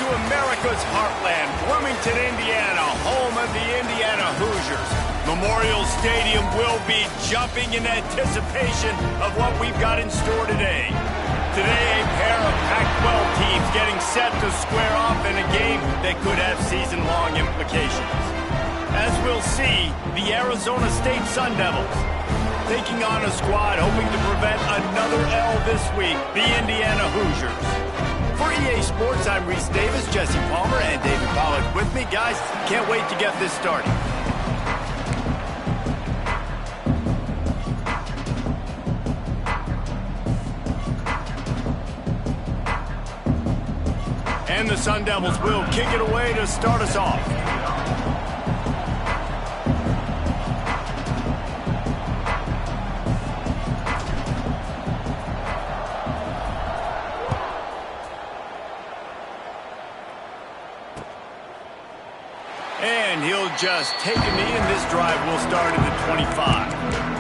to America's heartland, Bloomington, Indiana, home of the Indiana Hoosiers. Memorial Stadium will be jumping in anticipation of what we've got in store today. Today, a pair of Pac-12 teams getting set to square off in a game that could have season-long implications. As we'll see, the Arizona State Sun Devils taking on a squad hoping to prevent another L this week, the Indiana Hoosiers. For EA Sports, I'm Reese Davis, Jesse Palmer, and David Pollack with me. Guys, can't wait to get this started. And the Sun Devils will kick it away to start us off. And he'll just take a knee, and this drive will start at the 25.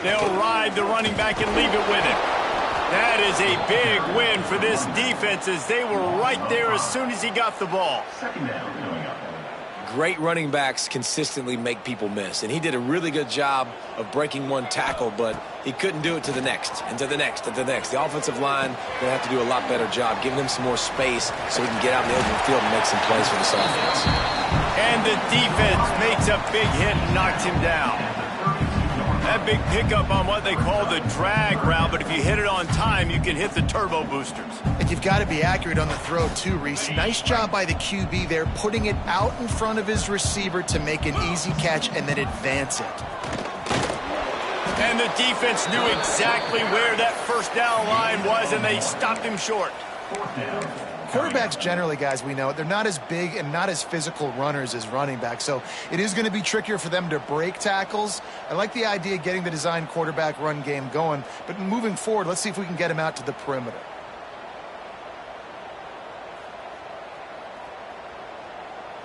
They'll ride the running back and leave it with him. That is a big win for this defense as they were right there as soon as he got the ball. Great running backs consistently make people miss, and he did a really good job of breaking one tackle, but he couldn't do it to the next, and to the next, and to the next. The offensive line going to have to do a lot better job, giving them some more space so he can get out in the open field and make some plays for this offense. And the defense makes a big hit and knocks him down. That big pickup on what they call the drag route, but if you hit it on time, you can hit the turbo boosters. And you've got to be accurate on the throw too, Reese. Nice job by the QB there, putting it out in front of his receiver to make an easy catch and then advance it. And the defense knew exactly where that first down line was, and they stopped him short. Quarterbacks generally, guys, we know, they're not as big and not as physical runners as running backs, so it is going to be trickier for them to break tackles. I like the idea of getting the design quarterback run game going, but moving forward, let's see if we can get him out to the perimeter.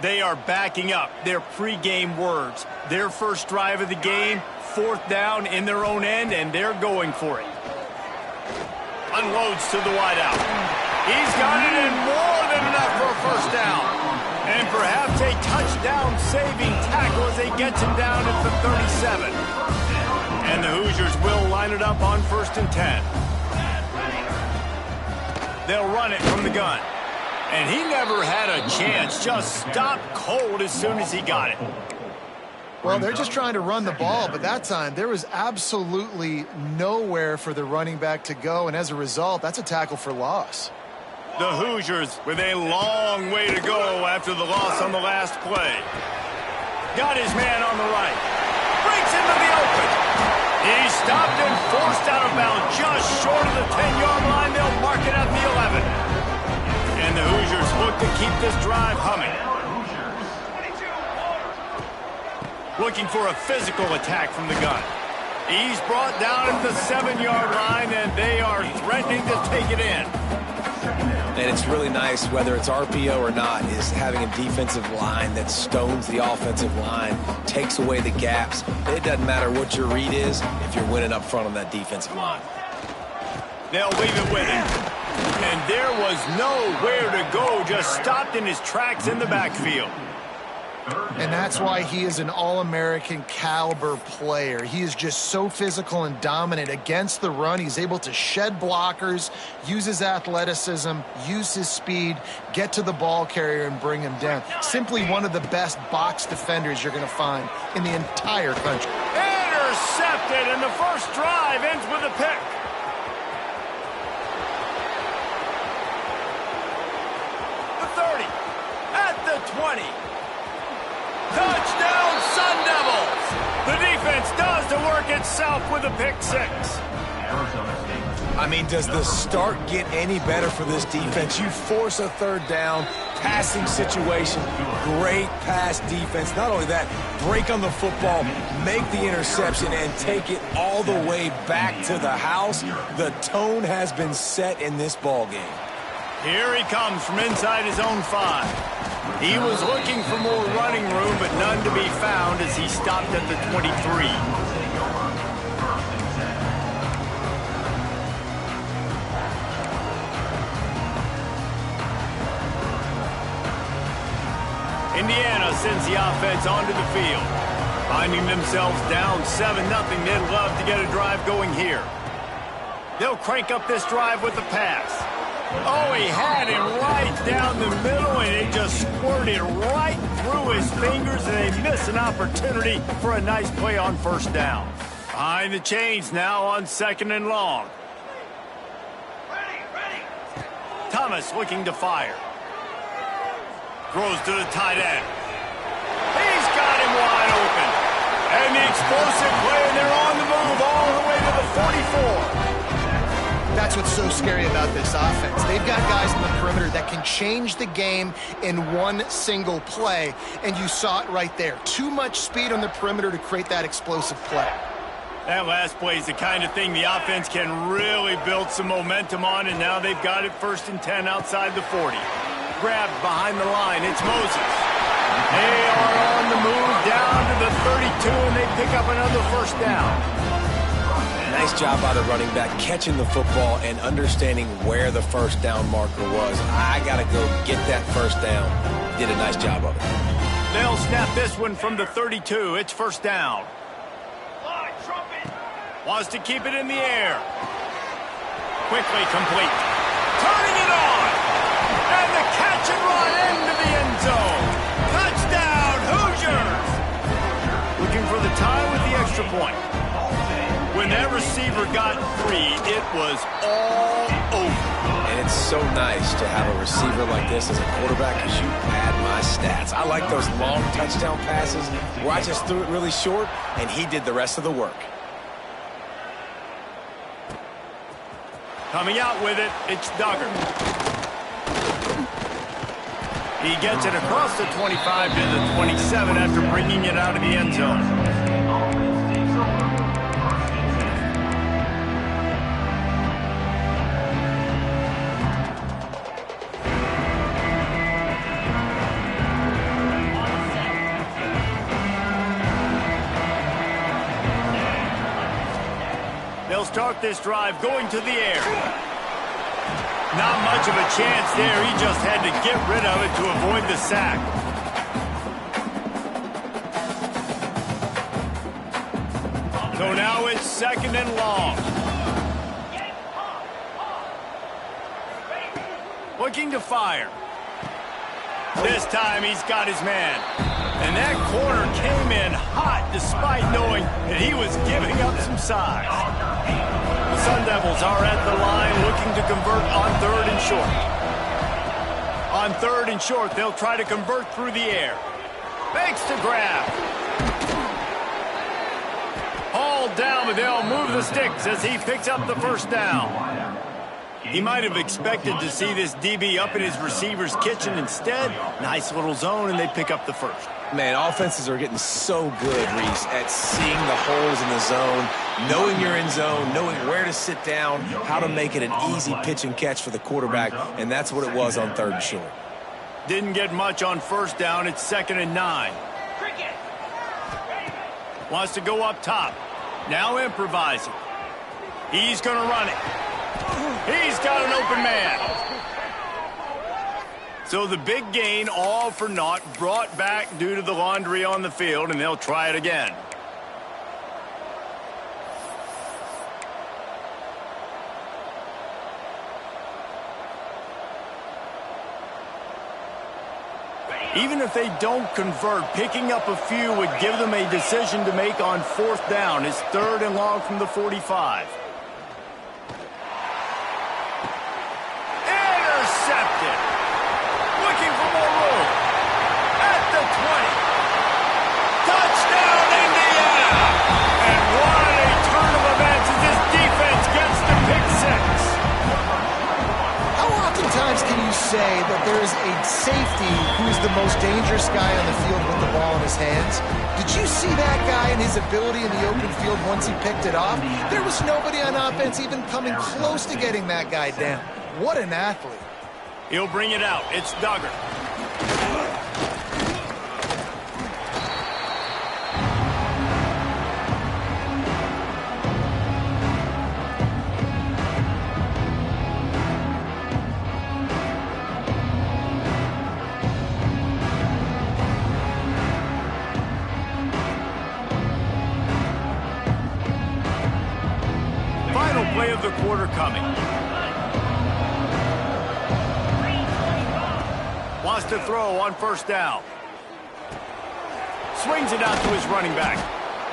They are backing up their pregame words. Their first drive of the game, fourth down in their own end, and they're going for it. Unloads to the wideout. He's got it in more than enough for a first down. And perhaps a touchdown-saving tackle as they get him down at the 37. And the Hoosiers will line it up on 1st and 10. They'll run it from the gun. And he never had a chance, just stopped cold as soon as he got it. Well, they're just trying to run the ball, but that time there was absolutely nowhere for the running back to go, and as a result, that's a tackle for loss. The Hoosiers with a long way to go after the loss on the last play. Got his man on the right. Breaks into the open. He stopped and forced out of bounds just short of the 10-yard line. They'll mark it at the 11. And the Hoosiers look to keep this drive humming. Looking for a physical attack from the gun. He's brought down at the 7-yard line, and they are threatening to take it in. And it's really nice, whether it's RPO or not, is having a defensive line that stones the offensive line, takes away the gaps. It doesn't matter what your read is if you're winning up front on that defensive line. They'll leave it with him. And there was nowhere to go, just stopped in his tracks in the backfield. And that's why he is an All-American caliber player. He is just so physical and dominant against the run. He's able to shed blockers, use his athleticism, use his speed, get to the ball carrier and bring him down. Simply one of the best box defenders you're going to find in the entire country. Intercepted, and the first drive ends with a pick. The 30, at the 20. Touchdown, Sun Devils! The defense does the work itself with a pick six. Arizona State. I mean, does the start get any better for this defense? You force a third down, passing situation, great pass defense. Not only that, break on the football, make the interception, and take it all the way back to the house. The tone has been set in this ball game. Here he comes from inside his own 5. He was looking for more running room, but none to be found as he stopped at the 23. Indiana sends the offense onto the field. Finding themselves down 7-0, they'd love to get a drive going here. They'll crank up this drive with the pass. Oh, he had him right down the middle, and it just squirted right through his fingers, and they miss an opportunity for a nice play on first down. Behind the chains now on 2nd and long. Thomas looking to fire. Throws to the tight end. He's got him wide open. And the explosive play, and they're on the move all the way to the 44. That's what's so scary about this offense. They've got guys in the perimeter that can change the game in one single play, and you saw it right there. Too much speed on the perimeter to create that explosive play. That last play is the kind of thing the offense can really build some momentum on, and now they've got it 1st and 10 outside the 40. Grabbed behind the line. It's Moses. They are on the move down to the 32, and they pick up another first down. Nice job by the running back catching the football and understanding where the first down marker was. I got to go get that first down. Did a nice job of it. They'll snap this one from the 32. It's first down. Wants to keep it in the air. Quickly complete. Turning it on. And the catch and run into the end zone. Touchdown, Hoosiers! Looking for the tie with the extra point. When that receiver got free, it was all over. And it's so nice to have a receiver like this as a quarterback because you pad my stats. I like those long touchdown passes where I just threw it really short and he did the rest of the work. Coming out with it, it's Duggar. He gets it across the 25 to the 27 after bringing it out of the end zone. They'll start this drive going to the air. Not much of a chance there. He just had to get rid of it to avoid the sack. So now it's 2nd and long. Looking to fire. This time he's got his man. And that corner came in hot despite knowing that he was giving up some size. The Sun Devils are at the line looking to convert on 3rd and short. On 3rd and short, they'll try to convert through the air. Fakes to grab. Hauled down, but they'll move the sticks as he picks up the first down. He might have expected to see this DB up in his receiver's kitchen. Instead, nice little zone, and they pick up the first. Man, offenses are getting so good, Reese, at seeing the holes in the zone, knowing you're in zone, knowing where to sit down, how to make it an easy pitch and catch for the quarterback, and that's what it was on 3rd and short. Didn't get much on first down. It's 2nd and 9. Wants to go up top. Now improvising. He's going to run it. He's got an open man. So the big gain, all for naught, brought back due to the laundry on the field, and they'll try it again. Even if they don't convert, picking up a few would give them a decision to make on 4th down. It's 3rd and long from the 45. Intercepted. Looking for more room. At the 20. Touchdown, Indiana! And what a turn of events as this defense gets the pick six. say that there is a safety who is the most dangerous guy on the field with the ball in his hands? Did you see that guy and his ability in the open field once he picked it off? There was nobody on offense even coming close to getting that guy down. What an athlete. He'll bring it out. It's Duggar. Final play of the quarter coming. Wants to throw on first down. Swings it out to his running back.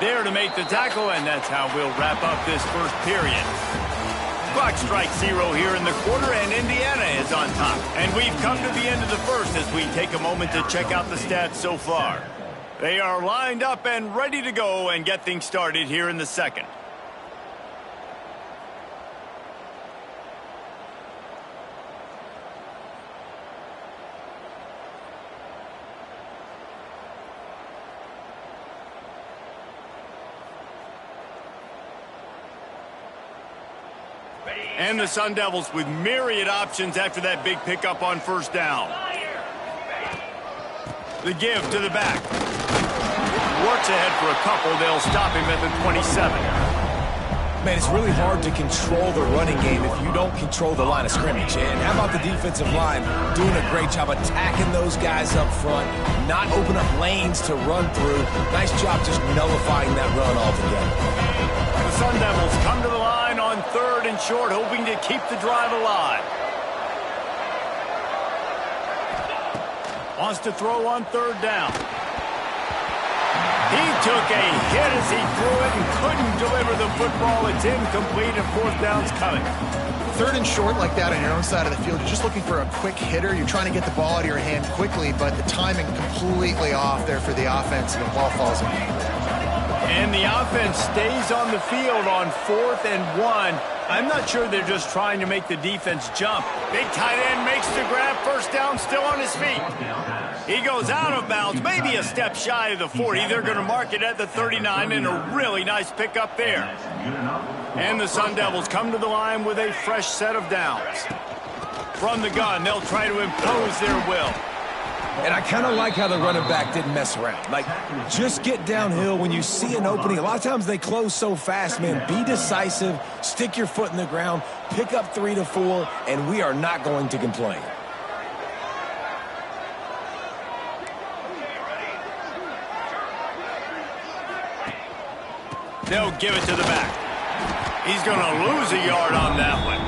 There to make the tackle, and that's how we'll wrap up this first period. Clock strikes 0 here in the quarter, and Indiana is on top. And we've come to the end of the first as we take a moment to check out the stats so far. They are lined up and ready to go and get things started here in the second. And the Sun Devils with myriad options after that big pickup on first down. The give to the back. Works ahead for a couple. They'll stop him at the 27. Man, it's really hard to control the running game if you don't control the line of scrimmage. And how about the defensive line doing a great job attacking those guys up front, not open up lanes to run through. Nice job just nullifying that run altogether. The Sun Devils come to the line on 3rd and short, hoping to keep the drive alive. Wants to throw on 3rd down. He took a hit as he threw it and couldn't deliver the football. It's incomplete and 4th down's coming. 3rd and short like that on your own side of the field, you're just looking for a quick hitter. You're trying to get the ball out of your hand quickly, but the timing completely off there for the offense, and the ball falls in. And the offense stays on the field on 4th and 1. I'm not sure they're just trying to make the defense jump. Big tight end makes the grab. First down, still on his feet. He goes out of bounds, maybe a step shy of the 40. They're going to mark it at the 39, and a really nice pickup there. And the Sun Devils come to the line with a fresh set of downs. From the gun, they'll try to impose their will. And I kind of like how the running back didn't mess around. Like, just get downhill when you see an opening. A lot of times they close so fast, man. Be decisive, stick your foot in the ground, pick up 3 to 4, and we are not going to complain. They'll give it to the back. He's going to lose a yard on that one.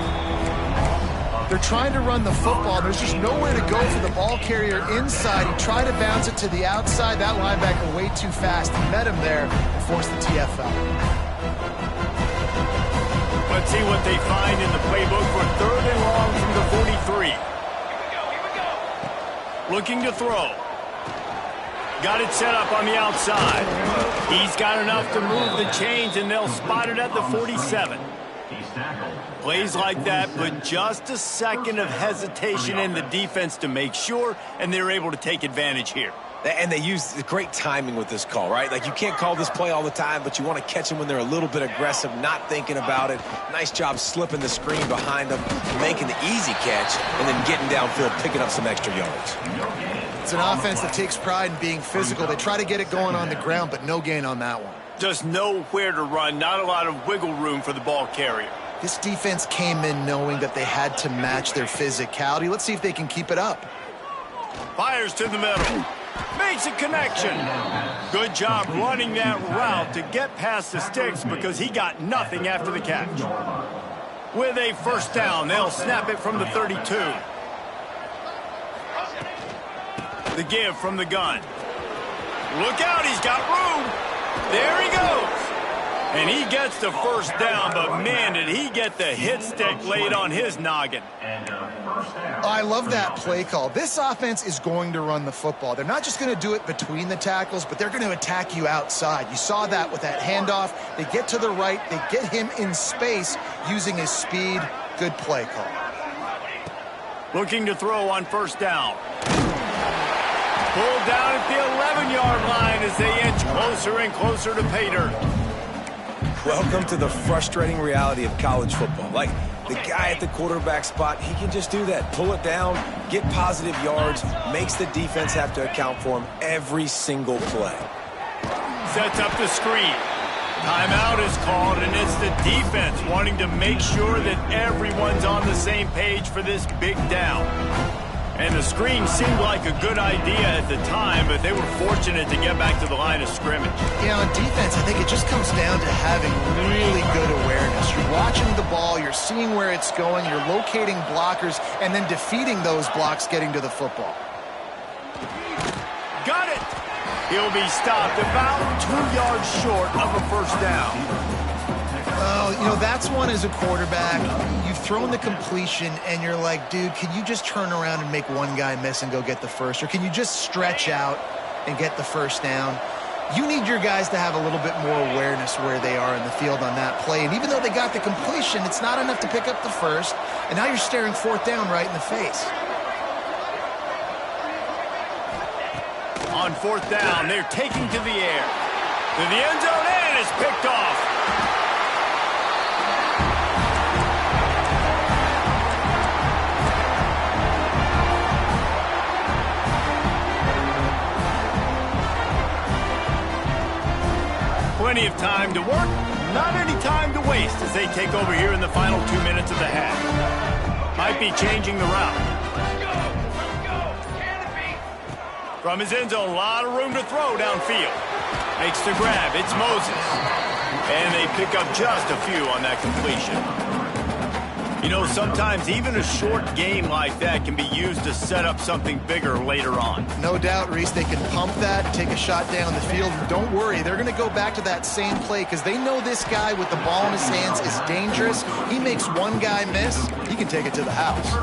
They're trying to run the football. There's just nowhere to go for the ball carrier inside. He tried to bounce it to the outside. That linebacker way too fast. He met him there and forced the TFL. Let's see what they find in the playbook for 3rd and long from the 43. Here we go. Looking to throw. Got it set up on the outside. He's got enough to move the chains, and they'll spot it at the 47. Plays like that, but just a second of hesitation in the defense to make sure, and they're able to take advantage here. And they use great timing with this call, right? Like, you can't call this play all the time, but you want to catch them when they're a little bit aggressive, not thinking about it. Nice job slipping the screen behind them, making the easy catch, and then getting downfield, picking up some extra yards. It's an offense that takes pride in being physical. They try to get it going on the ground, but no gain on that one. Just nowhere to run, not a lot of wiggle room for the ball carrier. This defense came in knowing that they had to match their physicality. Let's see if they can keep it up. Fires to the middle. Makes a connection. Good job running that route to get past the sticks because he got nothing after the catch. With a first down, they'll snap it from the 32. The give from the gun. Look out, he's got room. There he goes. And he gets the first down, but man, did he get the hit stick laid on his noggin. I love that play call. This offense is going to run the football. They're not just going to do it between the tackles, but they're going to attack you outside. You saw that with that handoff. They get to the right. They get him in space using his speed. Good play call. Looking to throw on first down. Pulled down at the 11-yard line as they inch closer and closer to pay dirt. Welcome to the frustrating reality of college football. Like, the guy at the quarterback spot, he can just do that. Pull it down, get positive yards, makes the defense have to account for him every single play. Sets up the screen. Timeout is called, and it's the defense wanting to make sure that everyone's on the same page for this big down. And the screen seemed like a good idea at the time, but they were fortunate to get back to the line of scrimmage. You know, in defense, I think it just comes down to having really good awareness. You're watching the ball, you're seeing where it's going, you're locating blockers, and then defeating those blocks getting to the football. Got it! He'll be stopped about 2 yards short of a first down. Oh, you know, that's one as a quarterback. You've thrown the completion, and you're like, dude, can you just turn around and make one guy miss and go get the first? Or can you just stretch out and get the first down? You need your guys to have a little bit more awareness where they are in the field on that play. And even though they got the completion, it's not enough to pick up the first. And now you're staring fourth down right in the face. On fourth down, they're taking to the air. To the end zone, and it's picked off. Plenty of time to work, not any time to waste as they take over here in the final 2 minutes of the half. Might be changing the route. From his end zone, a lot of room to throw downfield. Makes the grab, it's Moses. And they pick up just a few on that completion. You know, sometimes even a short game like that can be used to set up something bigger later on. No doubt, Reese, they can pump that, take a shot down the field. And don't worry, they're going to go back to that same play because they know this guy with the ball in his hands is dangerous. He makes one guy miss, he can take it to the house.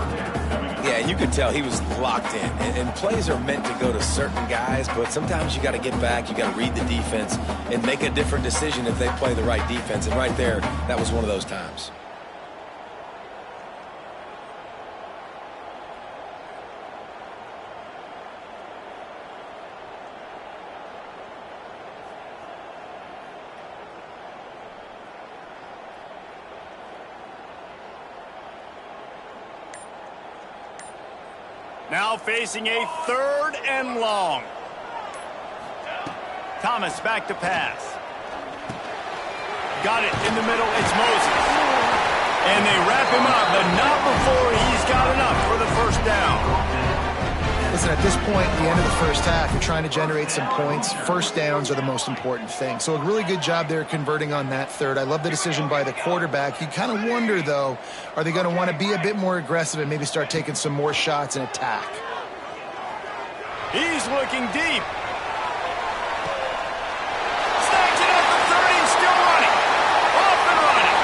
Yeah, you could tell he was locked in. And plays are meant to go to certain guys, but sometimes you got to get back, you got to read the defense, and make a different decision if they play the right defense. And right there, that was one of those times. Now facing a 3rd and long. Thomas back to pass. Got it in the middle. It's Moses. And they wrap him up, but not before he's got enough for the first down. Listen, at this point, at the end of the first half, you're trying to generate some points. First downs are the most important thing. So a really good job there converting on that third. I love the decision by the quarterback. You kind of wonder, though, are they going to want to be a bit more aggressive and maybe start taking some more shots and attack? He's looking deep. Snatch it at the 30 and still running. Off and running.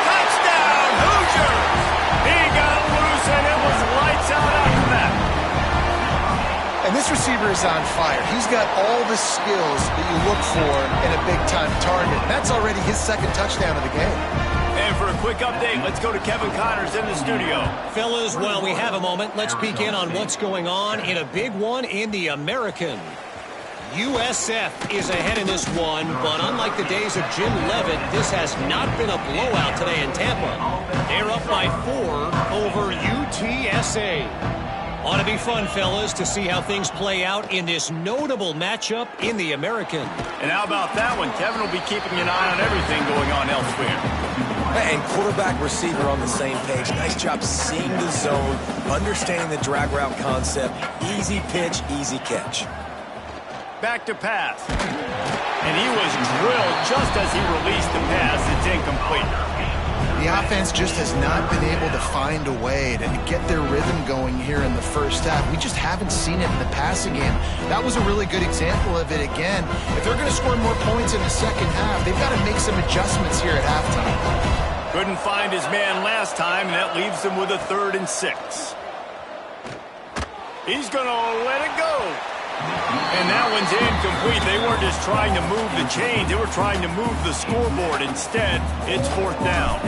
Touchdown, Hoosiers. He got loose and it was lights out after that. And this receiver is on fire. He's got all the skills that you look for in a big-time target. That's already his 2nd touchdown of the game. And for a quick update, let's go to Kevin Connors in the studio. Fellas, while we have a moment, let's peek in on what's going on in a big one in the American. USF is ahead in this one, but unlike the days of Jim Leavitt, this has not been a blowout today in Tampa. They're up by 4 over UTSA. Ought to be fun, fellas, to see how things play out in this notable matchup in the American. And how about that one? Kevin will be keeping an eye on everything going on elsewhere. And quarterback, receiver on the same page. Nice job seeing the zone, understanding the drag route concept. Easy pitch, easy catch. Back to pass. And he was drilled just as he released the pass. It's incomplete. The offense just has not been able to find a way to get their rhythm going here in the first half. We just haven't seen it in the passing game. That was a really good example of it again. If they're going to score more points in the second half, they've got to make some adjustments here at halftime. Couldn't find his man last time, and that leaves him with a 3rd and 6. He's going to let it go. And that one's incomplete. They weren't just trying to move the chains. They were trying to move the scoreboard. Instead, it's 4th down.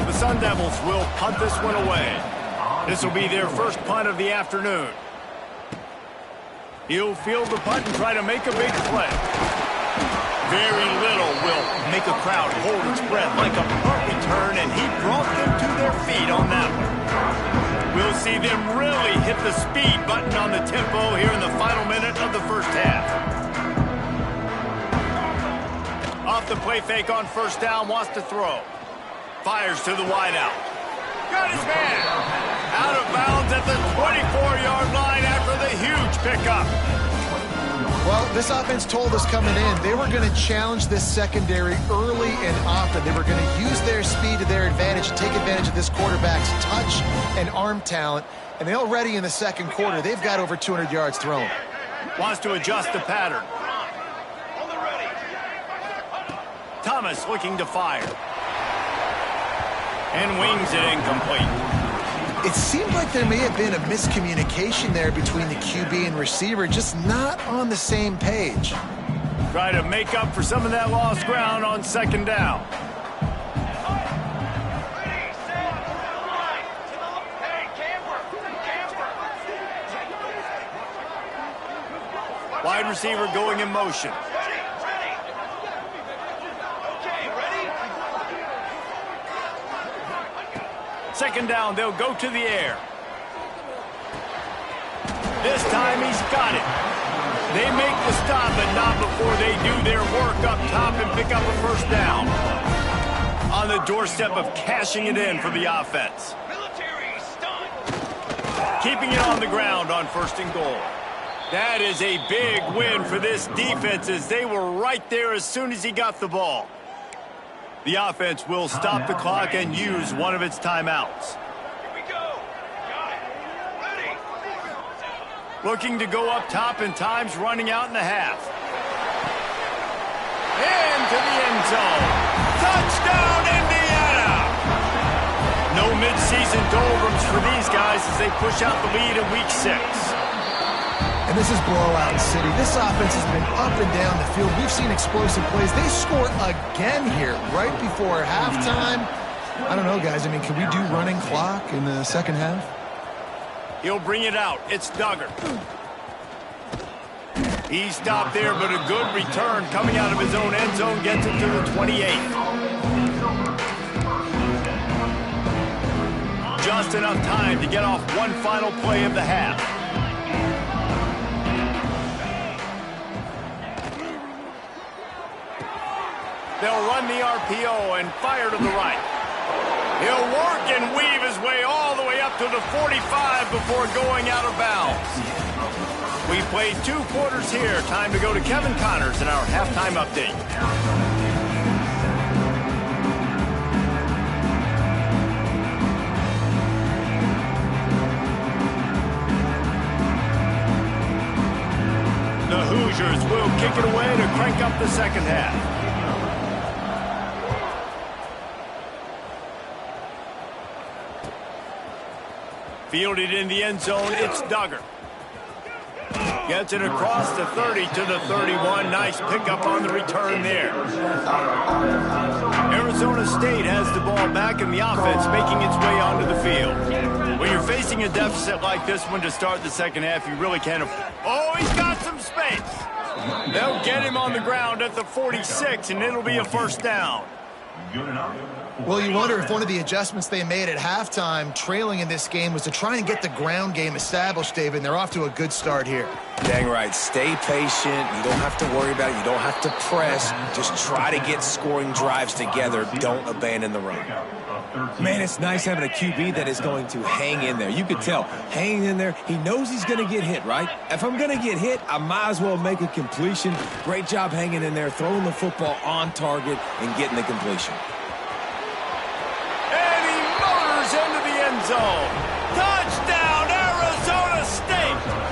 The Sun Devils will punt this one away. This will be their first punt of the afternoon. He'll field the punt and try to make a big play. Very little will make a crowd hold its breath like a punt return, and he brought them to their feet on that one. We'll see them really hit the speed button on the tempo here in the final minute of the first half. Off the play fake on first down, wants to throw. Fires to the wideout. Got his man. Out of bounds at the 24-yard line after the huge pickup. Well, this offense told us coming in they were going to challenge this secondary early and often. They were going to use their speed to their advantage, take advantage of this quarterback's touch and arm talent. And they already in the second quarter, they've got over 200 yards thrown. Wants to adjust the pattern. Thomas looking to fire. And wings it incomplete. It seemed like there may have been a miscommunication there between the QB and receiver, just not on the same page. Try to make up for some of that lost ground on second down. Wide receiver going in motion. Second down, they'll go to the air. This time he's got it. They make the stop, but not before they do their work up top and pick up a first down. On the doorstep of cashing it in for the offense. Keeping it on the ground on first and goal. That is a big win for this defense as they were right there as soon as he got the ball. The offense will stop the clock and use one of its timeouts. Here we go. Got it. Ready. Looking to go up top, and time's running out in the half. Into the end zone. Touchdown, Indiana! No midseason doldrums for these guys as they push out the lead in Week 6. And this is blowout city. This offense has been up and down the field. We've seen explosive plays. They score again here right before halftime. I don't know, guys. I mean, can we do running clock in the second half? He'll bring it out. It's Duggar. He stopped there, but a good return coming out of his own end zone gets him to the 28. Just enough time to get off one final play of the half. They'll run the RPO and fire to the right. He'll work and weave his way all the way up to the 45 before going out of bounds. We played 2 quarters here. Time to go to Kevin Connors in our halftime update. The Hoosiers will kick it away to crank up the second half. Fielded in the end zone, it's Duggar. Gets it across the 30 to the 31. Nice pickup on the return there. Arizona State has the ball back in the offense, making its way onto the field. When you're facing a deficit like this one to start the second half, you really can't. Oh, he's got some space. They'll get him on the ground at the 46, and it'll be a first down. Well, you wonder if one of the adjustments they made at halftime, trailing in this game, was to try and get the ground game established, David, and they're off to a good start here. Dang right. Stay patient. You don't have to worry about it. You don't have to press. Just try to get scoring drives together. Don't abandon the run. Man, it's nice having a QB that is going to hang in there. You could tell, hanging in there, he knows he's going to get hit, right? If I'm going to get hit, I might as well make a completion. Great job hanging in there, throwing the football on target, and getting the completion. And he motors into the end zone. Touchdown, Arizona State!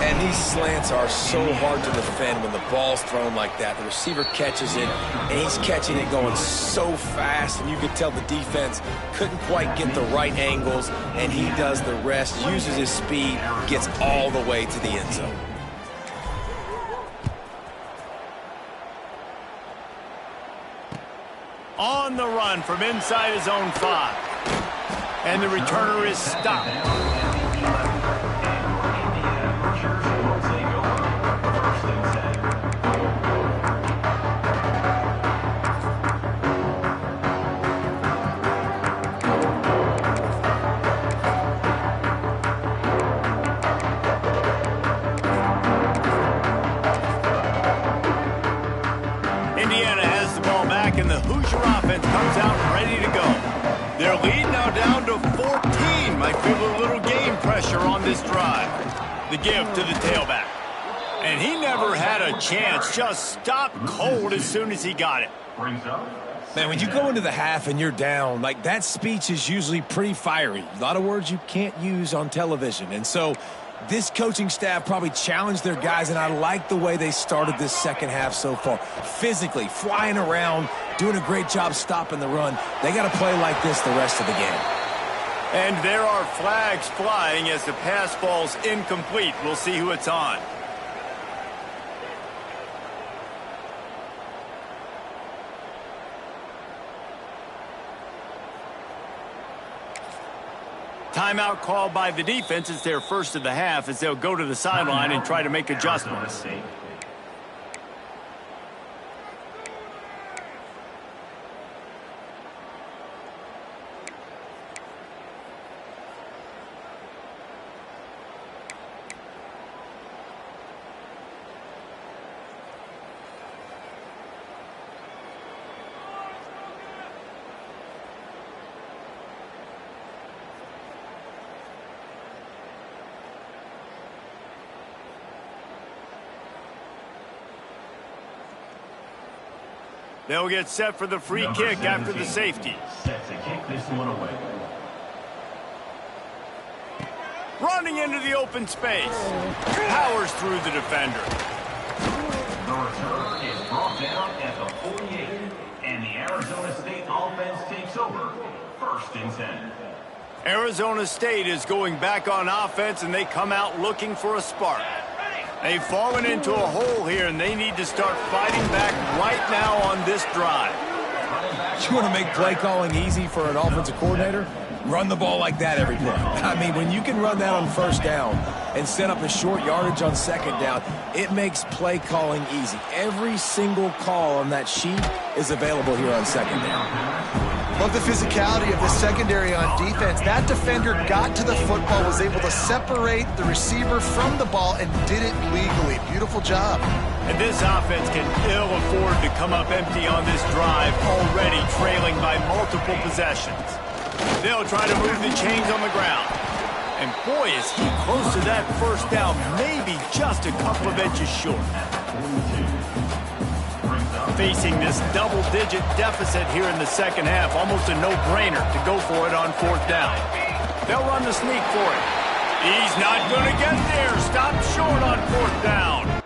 And these slants are so hard to defend when the ball's thrown like that. The receiver catches it, and he's catching it going so fast, and you could tell the defense couldn't quite get the right angles, and he does the rest, uses his speed, gets all the way to the end zone. On the run from inside his own 5. And the returner is stopped. Indiana has the ball back, and the Hoosier offense comes out ready to go. Their lead now down to 14. Might feel a little game pressure on this drive. The give to the tailback. And he never had a chance. Just stopped cold as soon as he got it. Man, when you go into the half and you're down, like, that speech is usually pretty fiery. A lot of words you can't use on television. And so this coaching staff probably challenged their guys, and I like the way they started this second half so far. Physically, flying around, doing a great job stopping the run. They got to play like this the rest of the game. And there are flags flying as the pass falls incomplete. We'll see who it's on. Timeout called by the defense. It's their first of the half as they'll go to the sideline and try to make adjustments. They'll get set for the free kick after the safety. Set to kick this one away. Running into the open space. Powers through the defender. The return is brought down at the 48. And the Arizona State offense takes over. 1st and 10. Arizona State is going back on offense, and they come out looking for a spark. They've fallen into a hole here, and they need to start fighting back right now on this drive. You want to make play calling easy for an offensive coordinator? Run the ball like that every play. I mean, when you can run that on first down and set up a short yardage on second down, it makes play calling easy. Every single call on that sheet is available here on second down. Love the physicality of the secondary on defense. That defender got to the football, was able to separate the receiver from the ball, and did it legally. Beautiful job. And this offense can ill afford to come up empty on this drive, already trailing by multiple possessions. They'll try to move the chains on the ground. And boy, is he close to that first down, maybe just a couple of inches short. Facing this double-digit deficit here in the second half, almost a no-brainer to go for it on 4th down. They'll run the sneak for it. He's not going to get there. Stop short on 4th down.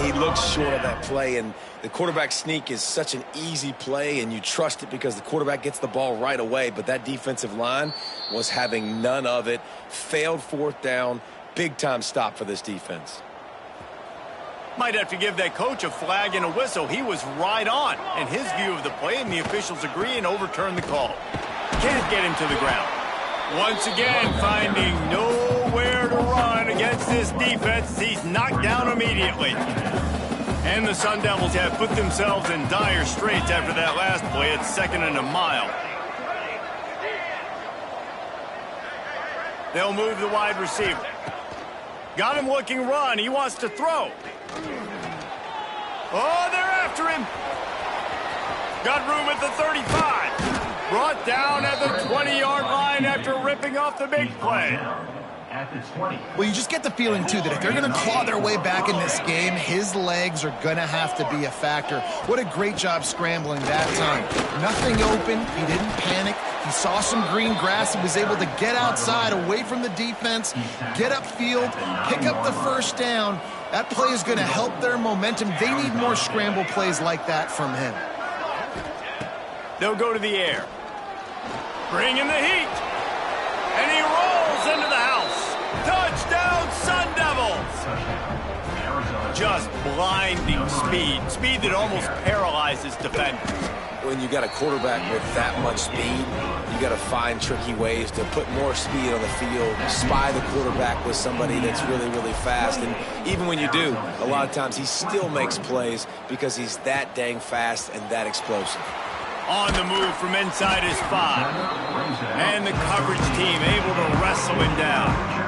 He looks short of that play, and the quarterback sneak is such an easy play, and you trust it because the quarterback gets the ball right away, but that defensive line was having none of it. Failed 4th down. Big-time stop for this defense. Might have to give that coach a flag and a whistle. He was right on in his view of the play, and the officials agree and overturn the call. Can't get him to the ground. Once again, finding nowhere to run against this defense. He's knocked down immediately. And the Sun Devils have put themselves in dire straits after that last play. It's 2nd and a mile. They'll move the wide receiver. Got him looking run. He wants to throw. Oh, they're after him. Got room at the 35. Brought down at the 20-yard line after ripping off the big play. Well, you just get the feeling, too, that if they're going to claw their way back in this game, his legs are going to have to be a factor. What a great job scrambling that time. Nothing open. He didn't panic. He saw some green grass. He was able to get outside, away from the defense, get upfield, pick up the first down. That play is going to help their momentum. They need more scramble plays like that from him. They'll go to the air. Bring in the heat. And he rolls into the house. Touchdown, Sun Devils! Just blinding speed. Speed that almost paralyzes defenders. when you got a quarterback with that much speed, you got to find tricky ways to put more speed on the field, spy the quarterback with somebody that's really, really fast. And even when you do, a lot of times he still makes plays because he's that dang fast and that explosive. On the move from inside his 5. And the coverage team able to wrestle him down.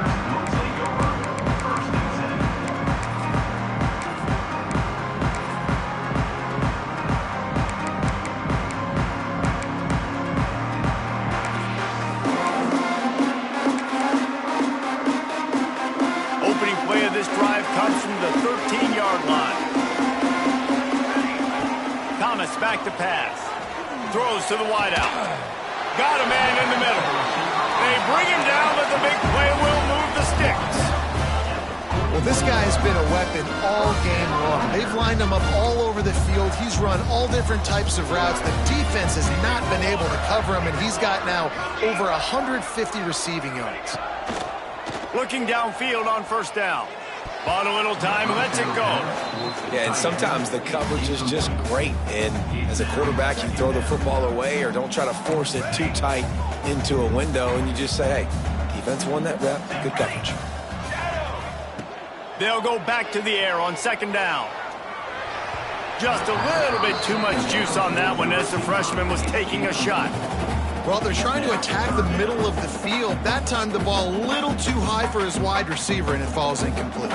This drive comes from the 13-yard line. Thomas back to pass. Throws to the wideout. Got a man in the middle. They bring him down, but the big play will move the sticks. Well, this guy has been a weapon all game long. They've lined him up all over the field. He's run all different types of routes. The defense has not been able to cover him, and he's got now over 150 receiving yards. Looking downfield on first down. Bought a little time, lets it go. Yeah, and sometimes the coverage is just great. And as a quarterback, you throw the football away or don't try to force it too tight into a window, and you just say, hey, defense won that rep, good coverage. They'll go back to the air on second down. Just a little bit too much juice on that one as the freshman was taking a shot. Well, they're trying to attack the middle of the field. That time the ball a little too high for his wide receiver, and it falls incomplete.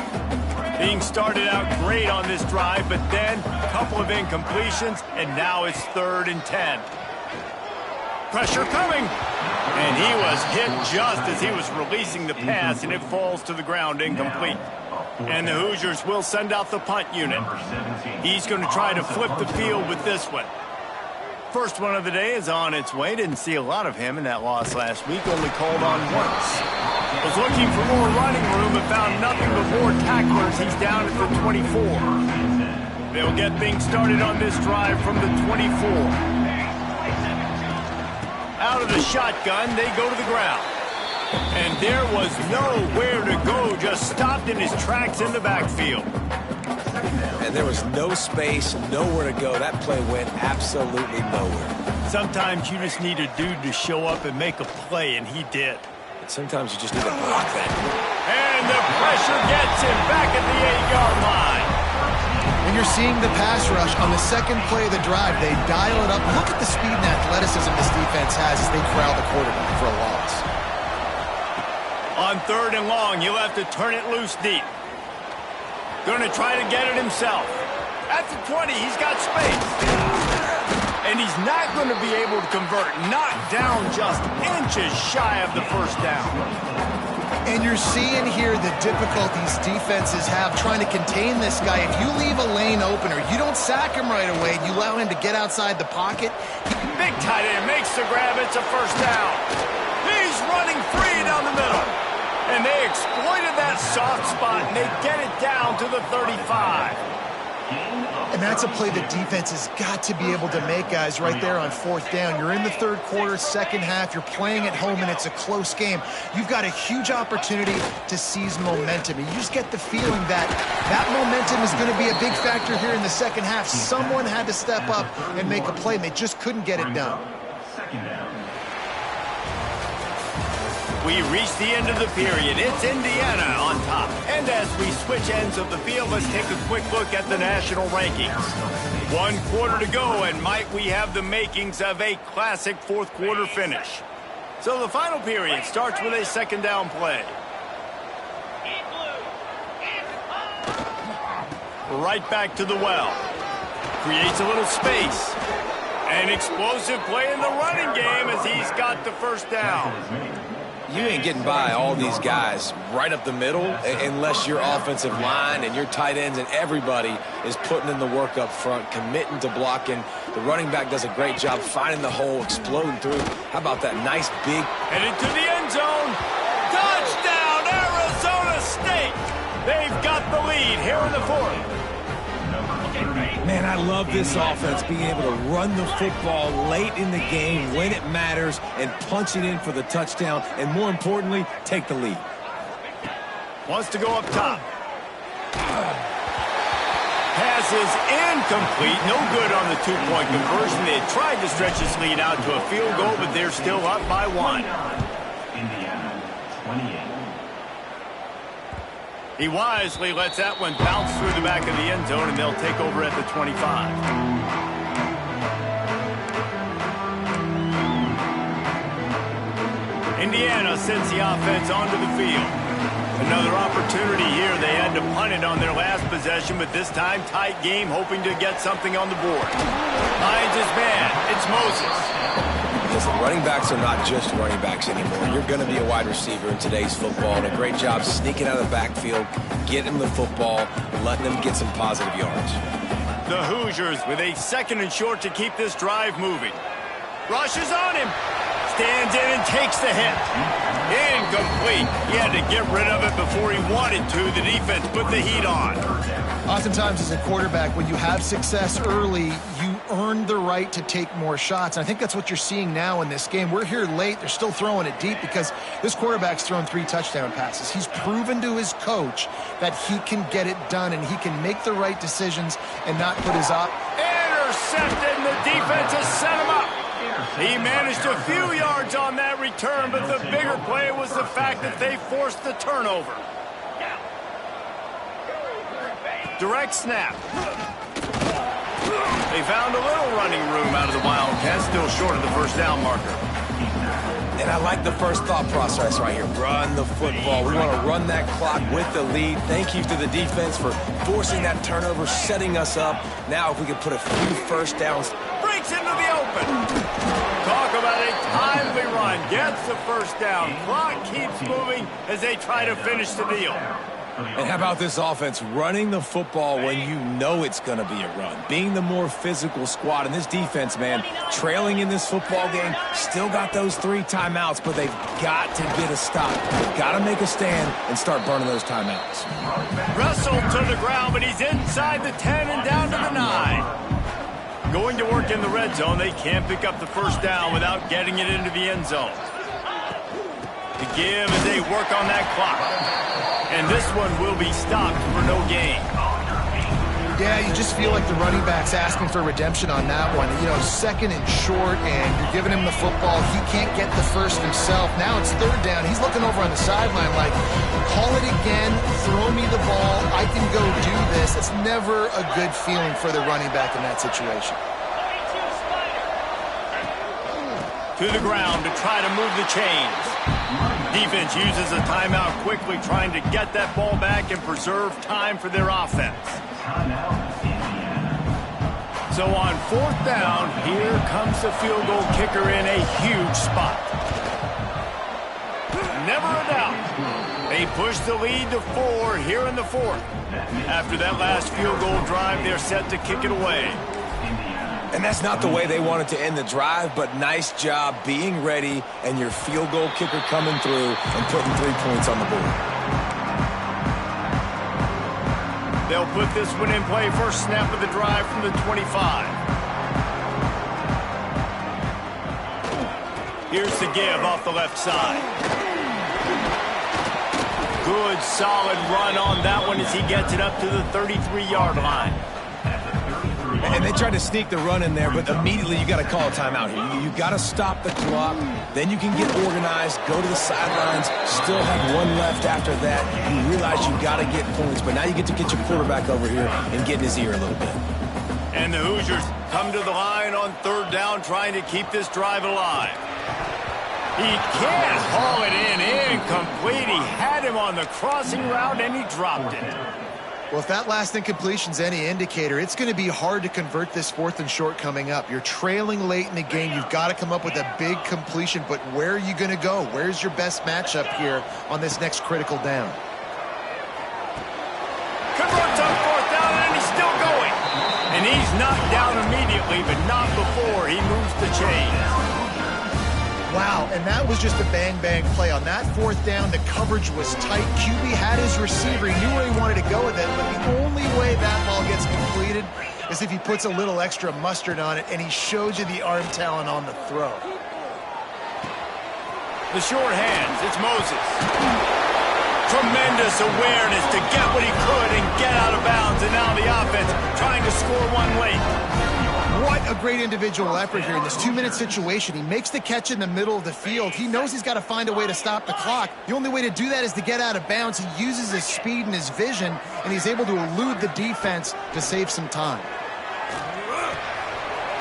Being started out great on this drive, but then a couple of incompletions, and now it's 3rd and 10. Pressure coming. And he was hit just as he was releasing the pass, and it falls to the ground incomplete. And the Hoosiers will send out the punt unit. He's going to try to flip the field with this one. First one of the day is on its way. Didn't see a lot of him in that loss last week. Only called on once. Was looking for more running room but found nothing but more tacklers. He's down at the 24. They'll get things started on this drive from the 24. Out of the shotgun, they go to the ground. And there was nowhere to go. Just stopped in his tracks in the backfield. And there was no space, nowhere to go. That play went absolutely nowhere. Sometimes you just need a dude to show up and make a play, and he did. And sometimes you just need to block that. And the pressure gets him back at the 8-yard line. And you're seeing the pass rush on the second play of the drive. They dial it up. Look at the speed and athleticism this defense has as they corral the quarterback for a loss. On 3rd and long, he'll have to turn it loose deep. Going to try to get it himself. At the 20, he's got space. And he's not going to be able to convert. Knocked down just inches shy of the first down. And you're seeing here the difficulties defenses have trying to contain this guy. If you leave a lane open or you don't sack him right away, you allow him to get outside the pocket. Big tight end makes the grab. It's a first down. He's running free down the middle. And they exploited that soft spot, and they get it down to the 35. And that's a play the defense has got to be able to make, guys, right there on 4th down. You're in the 3rd quarter, second half. You're playing at home, and it's a close game. You've got a huge opportunity to seize momentum. And you just get the feeling that that momentum is going to be a big factor here in the second half. Someone had to step up and make a play, and they just couldn't get it done. We reach the end of the period. It's Indiana on top. And as we switch ends of the field, let's take a quick look at the national rankings. 1 quarter to go, and might we have the makings of a classic 4th quarter finish. So the final period starts with a second down play. Right back to the well. Creates a little space. An explosive play in the running game as he's got the first down. You ain't getting by all these guys right up the middle unless your offensive line and your tight ends and everybody is putting in the work up front, committing to blocking. The running back does a great job finding the hole, exploding through. How about that nice big... Headed to the end zone. Touchdown, Arizona State. They've got the lead here in the 4th. Man, I love this offense, being able to run the football late in the game when it matters and punch it in for the touchdown, and more importantly, take the lead. Wants to go up top. pass is incomplete. No good on the two-point conversion. They tried to stretch this lead out to a field goal, but they're still up by 1. Indiana, 28. He wisely lets that one bounce through the back of the end zone, and they'll take over at the 25. Indiana sends the offense onto the field. Another opportunity here. They had to punt it on their last possession, but this time tight game, hoping to get something on the board. Finds his man. It's Moses. Listen, running backs are not just running backs anymore. You're going to be a wide receiver in today's football, and a great job sneaking out of the backfield, getting him the football, and letting them get some positive yards. The Hoosiers with a 2nd and short to keep this drive moving. Rushes on him. Stands in and takes the hit. Incomplete. He had to get rid of it before he wanted to. The defense put the heat on. Oftentimes as a quarterback, when you have success early, you earn the right to take more shots. And I think that's what you're seeing now in this game. We're here late. They're still throwing it deep because this quarterback's thrown 3 touchdown passes. He's proven to his coach that he can get it done and he can make the right decisions and not put his op. Intercepted, and the defense has set him up. He managed a few yards on that return, but the bigger play was the fact that they forced the turnover. Direct snap. They found a little running room out of the Wildcats, still short of the first down marker. And I like the first thought process right here. Run the football. We want to run that clock with the lead. Thank you to the defense for forcing that turnover, setting us up. Now if we could put a few first downs. Breaks into the open. Talk about a timely run. Gets the first down. Clock keeps moving as they try to finish the deal. And how about this offense running the football when you know it's going to be a run? Being the more physical squad. And this defense, man, trailing in this football game, still got those 3 timeouts, but they've got to get a stop. They've got to make a stand and start burning those timeouts. Wrestled to the ground, but he's inside the 10 and down to the 9. Going to work in the red zone. They can't pick up the first down without getting it into the end zone. To give as they work on that clock. And this one will be stopped for no gain. Yeah, you just feel like the running back's asking for redemption on that one. You know, 2nd and short, and you're giving him the football. He can't get the first himself. Now it's 3rd down. He's looking over on the sideline like, call it again, throw me the ball, I can go do this. It's never a good feeling for the running back in that situation. To the ground to try to move the chains. Defense uses a timeout quickly, trying to get that ball back and preserve time for their offense. So on 4th down, here comes the field goal kicker in a huge spot. Never a doubt. They push the lead to 4 here in the 4th. After that last field goal drive, they're set to kick it away. And that's not the way they wanted to end the drive, but nice job being ready and your field goal kicker coming through and putting 3 points on the board. They'll put this one in play. First snap of the drive from the 25. Here's the give off the left side. Good, solid run on that one as he gets it up to the 33-yard line. And they tried to sneak the run in there, but immediately you got to call a timeout here. You got to stop the clock. Then you can get organized, go to the sidelines, still have 1 left after that. You realize you got to get points, but now you get to get your quarterback over here and get in his ear a little bit. And the Hoosiers come to the line on 3rd down, trying to keep this drive alive. He can't haul it in. Incomplete. He had him on the crossing route, and he dropped it. Well, if that last incompletion's any indicator, it's going to be hard to convert this 4th and short coming up. You're trailing late in the game. You've got to come up with a big completion, but where are you going to go? Where's your best matchup here on this next critical down? Converts on 4th down, and he's still going. And he's knocked down immediately, but not before he moves the chains. Wow, and that was just a bang-bang play. On that 4th down, the coverage was tight. QB had his receiver. He knew where he wanted to go with it, but the only way that ball gets completed is if he puts a little extra mustard on it, and he shows you the arm talent on the throw. The short hands, it's Moses. Tremendous awareness to get what he could and get out of bounds, and now the offense a great individual effort here in this 2-minute situation. He makes the catch in the middle of the field. He knows he's got to find a way to stop the clock. The only way to do that is to get out of bounds. He uses his speed and his vision, and he's able to elude the defense to save some time.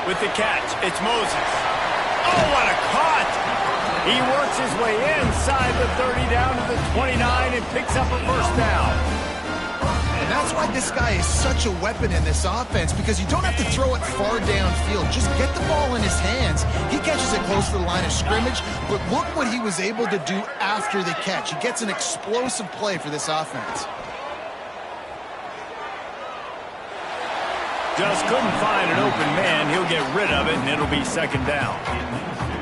With the catch, it's Moses. Oh, what a cut! He works his way inside the 30 down to the 29 and picks up a first down. And that's why this guy is such a weapon in this offense, because you don't have to throw it far downfield. Just get the ball in his hands. He catches it close to the line of scrimmage, but look what he was able to do after the catch. He gets an explosive play for this offense. Just couldn't find an open man. He'll get rid of it, and it'll be second down.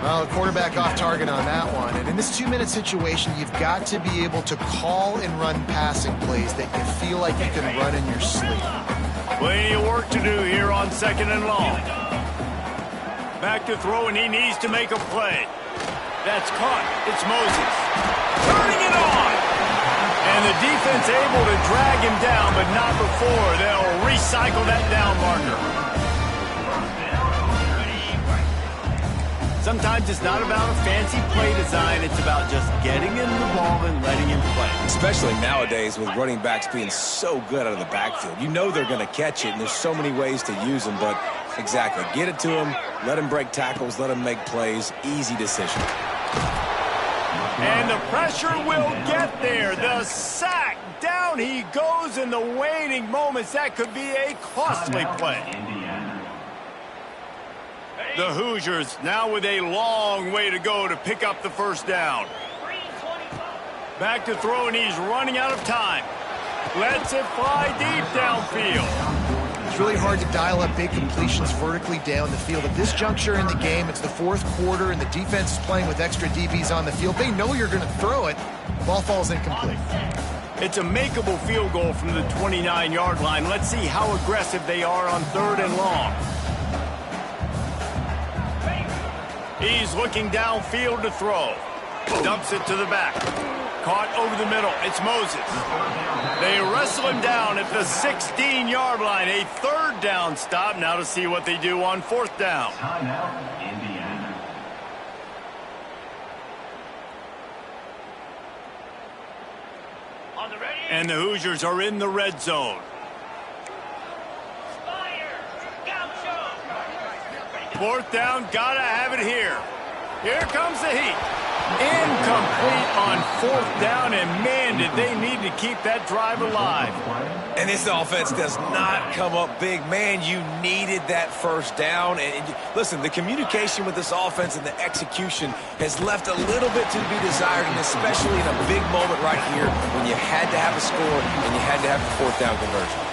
Well, the quarterback off target on that one. And in this 2-minute situation, you've got to be able to call and run passing plays that you feel like you can run in your sleep. Plenty of work to do here on second and long. Back to throw, and he needs to make a play. That's caught. It's Moses. Turning it on! And the defense able to drag him down, but not before they'll recycle that down marker. Sometimes it's not about a fancy play design. It's about just getting him the ball and letting him play. Especially nowadays with running backs being so good out of the backfield. You know they're going to catch it, and there's so many ways to use them. But exactly, get it to him, let him break tackles, let him make plays. Easy decision. And the pressure will get there. The sack. Down he goes in the waning moments. That could be a costly play. The Hoosiers now with a long way to go to pick up the first down. Back to throw, and he's running out of time. Lets it fly deep downfield. It's really hard to dial up big completions vertically down the field. At this juncture in the game, it's the fourth quarter, and the defense is playing with extra DBs on the field. They know you're going to throw it. Ball falls incomplete. It's a makeable field goal from the 29-yard line. Let's see how aggressive they are on third and long. He's looking downfield to throw. Dumps it to the back. Caught over the middle. It's Moses. They wrestle him down at the 16-yard line. A third down stop. Now to see what they do on fourth down. Timeout, Indiana. And the Hoosiers are in the red zone. Fourth down, gotta have it here. Here comes the heat. Incomplete on fourth down, and man, did they need to keep that drive alive. And this offense does not come up big. Man, you needed that first down. And listen, the communication with this offense and the execution has left a little bit to be desired, and especially in a big moment right here when you had to have a score and you had to have the fourth down conversion.